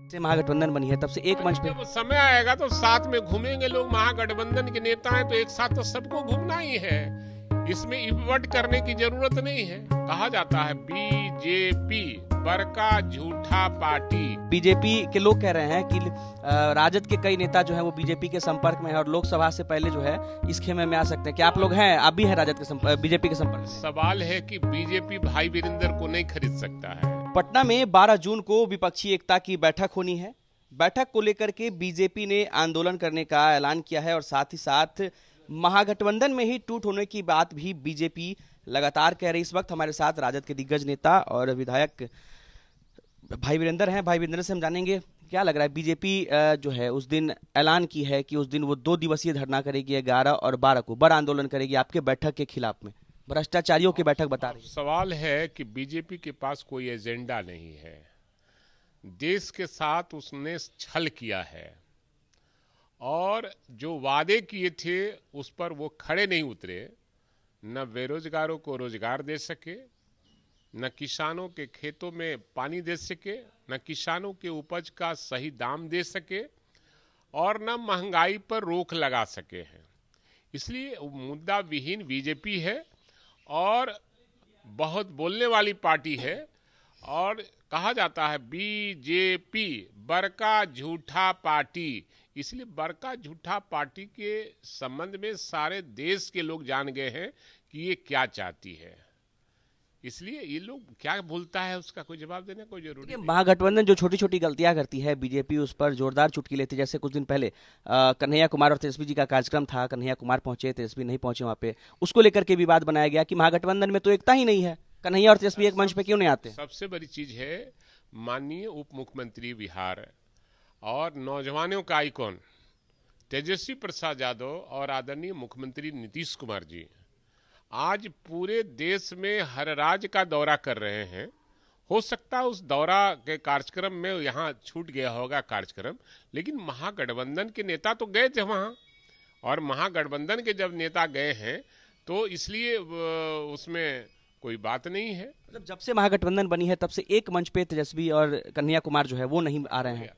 से महागठबंधन बनी है तब से एक मंच पे जब समय आएगा तो साथ में घूमेंगे लोग। महागठबंधन के नेता हैं तो एक साथ तो सबको घूमना ही है, इसमें इपवट करने की जरूरत नहीं है। कहा जाता है बीजेपी बड़का झूठा पार्टी। बीजेपी के लोग कह रहे हैं कि राजद के कई नेता जो हैं वो बीजेपी के संपर्क में है और लोकसभा से पहले जो है इस खेमे में आ सकते हैं। क्या आप लोग हैं, आप भी हैं राजद के बीजेपी के संपर्क में? सवाल है कि बीजेपी भाई वीरेंद्र को नहीं खरीद सकता है। पटना में 12 जून को विपक्षी एकता की बैठक होनी है। बैठक को लेकर के बीजेपी ने आंदोलन करने का ऐलान किया है और साथ ही साथ महागठबंधन में ही टूट होने की बात भी बीजेपी लगातार कह रही। इस वक्त हमारे साथ राजद के दिग्गज नेता और विधायक भाई वीरेंद्र हैं। भाई वीरेंद्र से हम जानेंगे क्या लग रहा है। बीजेपी जो है उस दिन ऐलान की है कि उस दिन वो 2 दिवसीय धरना करेगी, 11 और 12 को बड़ा आंदोलन करेगी आपके बैठक के खिलाफ में। भ्रष्टाचारियों की बैठक बता रही है। सवाल है कि बीजेपी के पास कोई एजेंडा नहीं है। देश के साथ उसने छल किया है और जो वादे किए थे उस पर वो खड़े नहीं उतरे। न बेरोजगारों को रोजगार दे सके, न किसानों के खेतों में पानी दे सके, न किसानों के उपज का सही दाम दे सके और न महंगाई पर रोक लगा सके हैं। इसलिए मुद्दा विहीन बीजेपी है और बहुत बोलने वाली पार्टी है। और कहा जाता है बीजेपी बड़का झूठा पार्टी, इसलिए बड़का झूठा पार्टी के संबंध में सारे देश के लोग जान गए हैं कि ये क्या चाहती है। इसलिए ये लोग क्या बोलता है उसका कोई जवाब देने कोई जरूरी नहीं। महागठबंधन जो छोटी छोटी गलतियां करती है बीजेपी उस पर जोरदार चुटकी लेती है। जैसे कुछ दिन पहले कन्हैया कुमार और तेजस्वी जी का कार्यक्रम था, कन्हैया कुमार पहुंचे, तेजस्वी नहीं पहुंचे वहां पे, उसको लेकर के विवाद बनाया गया कि महागठबंधन में तो एकता ही नहीं है, कन्हैया और तेजस्वी एक मंच पे क्यों नहीं आते। सबसे बड़ी चीज है माननीय उप मुख्यमंत्री बिहार और नौजवानों का आइकॉन तेजस्वी प्रसाद यादव और आदरणीय मुख्यमंत्री नीतीश कुमार जी आज पूरे देश में हर राज्य का दौरा कर रहे हैं। हो सकता है उस दौरा के कार्यक्रम में यहाँ छूट गया होगा कार्यक्रम, लेकिन महागठबंधन के नेता तो गए थे वहाँ। और महागठबंधन के जब नेता गए हैं तो इसलिए उसमें कोई बात नहीं है। मतलब जब से महागठबंधन बनी है तब से एक मंच पे तेजस्वी और कन्हैया कुमार जो है वो नहीं आ रहे हैं।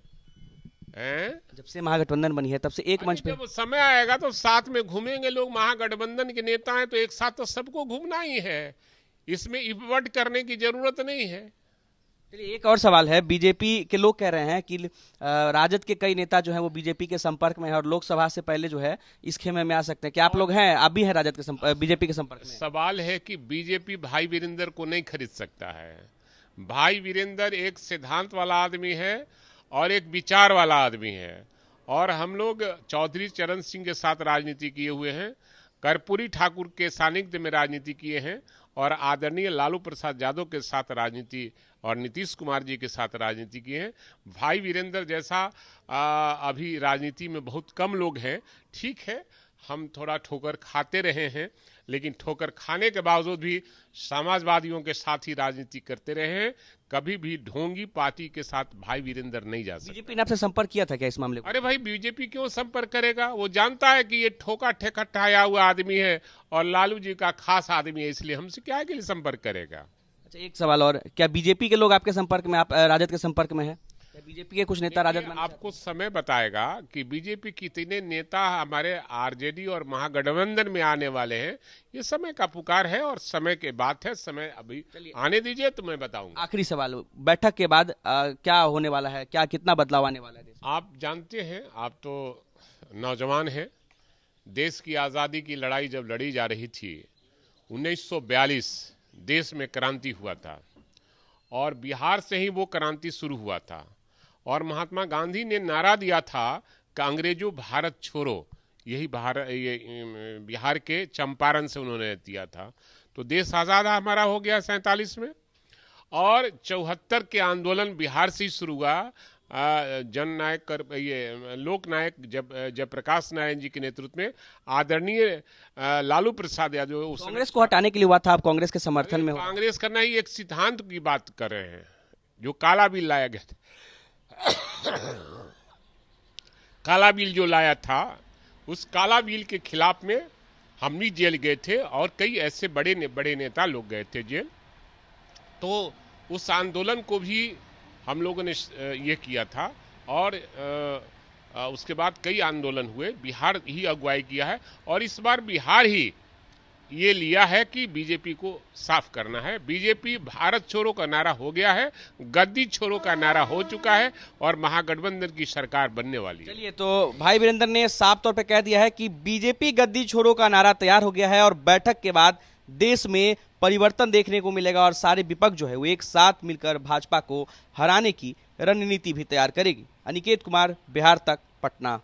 जब से महागठबंधन बनी है तब से एक मंच पे जब समय आएगा तो साथ में घूमेंगे लोग। महागठबंधन के नेता हैं तो एक साथ तो सबको घूमना ही है, इसमें इपवट करने की जरूरत नहीं है। चलिए एक और सवाल है। बीजेपी के लोग कह रहे हैं कि राजद के कई नेता जो हैं वो बीजेपी के संपर्क में है और लोकसभा से पहले जो है इस खेमे में आ सकते हैं। क्या आप लोग हैं, आप भी हैं राजद के बीजेपी के संपर्क में? सवाल है कि बीजेपी भाई वीरेंद्र को नहीं खरीद सकता है। भाई वीरेंद्र एक सिद्धांत वाला आदमी है और एक विचार वाला आदमी है। और हम लोग चौधरी चरण सिंह के साथ राजनीति किए हुए हैं, कर्पूरी ठाकुर के सानिध्य में राजनीति किए हैं और आदरणीय लालू प्रसाद यादव के साथ राजनीति और नीतीश कुमार जी के साथ राजनीति किए हैं। भाई वीरेंद्र जैसा अभी राजनीति में बहुत कम लोग हैं। ठीक है, हम थोड़ा ठोकर खाते रहे हैं, लेकिन ठोकर खाने के बावजूद भी समाजवादियों के साथ ही राजनीति करते रहे हैं। कभी भी ढोंगी पार्टी के साथ भाई वीरेंद्र नहीं जा सकते। बीजेपी ने आपसे संपर्क किया था क्या इस मामले को? अरे भाई बीजेपी क्यों संपर्क करेगा? वो जानता है कि ये ठोका ठेकठाया हुआ आदमी है और लालू जी का खास आदमी है, इसलिए हमसे क्या के लिए संपर्क करेगा। अच्छा एक सवाल और, क्या बीजेपी के लोग आपके संपर्क में, आप राजद के संपर्क में है? बीजेपी के कुछ नेता राजद में? आपको समय बताएगा कि बीजेपी कितने नेता हमारे आरजेडी और महागठबंधन में आने वाले हैं। ये समय का पुकार है और समय के बात है, समय अभी आने दीजिए तो मैं बताऊंगा। आखिरी सवाल, बैठक के बाद क्या होने वाला है, क्या कितना बदलाव आने वाला है? आप जानते हैं, आप तो नौजवान हैं, देश की आज़ादी की लड़ाई जब लड़ी जा रही थी 1942 देश में क्रांति हुआ था और बिहार से ही वो क्रांति शुरू हुआ था। और महात्मा गांधी ने नारा दिया था कि अंग्रेजों भारत छोड़ो, यही बिहार के चंपारण से उन्होंने दिया था। तो देश आज़ाद हमारा हो गया 47 में और 74 के आंदोलन बिहार से ही शुरू हुआ। जननायक ये लोकनायक जयप्रकाश नारायण जी के नेतृत्व में आदरणीय लालू प्रसाद यादव कांग्रेस को हटाने के लिए हुआ था। आप कांग्रेस के समर्थन में? कांग्रेस करना ही एक सिद्धांत की बात कर रहे हैं। जो काला बिल लाया गया था काला बिल जो लाया था, उस काला बिल के खिलाफ में हम भी जेल गए थे और कई ऐसे बड़े नेता लोग गए थे जेल। तो उस आंदोलन को भी हम लोगों ने ये किया था और उसके बाद कई आंदोलन हुए। बिहार ही अगुवाई किया है और इस बार बिहार ही ये लिया है कि बीजेपी को साफ करना है। बीजेपी भारत छोड़ो का नारा हो गया है, गद्दी छोड़ो का नारा हो चुका है और महागठबंधन की सरकार बनने वाली है। चलिए, तो भाई वीरेंद्र ने साफ तौर पे कह दिया है कि बीजेपी गद्दी छोड़ो का नारा तैयार हो गया है और बैठक के बाद देश में परिवर्तन देखने को मिलेगा और सारे विपक्ष जो है वो एक साथ मिलकर भाजपा को हराने की रणनीति भी तैयार करेगी। अनिकेत कुमार, बिहार तक, पटना।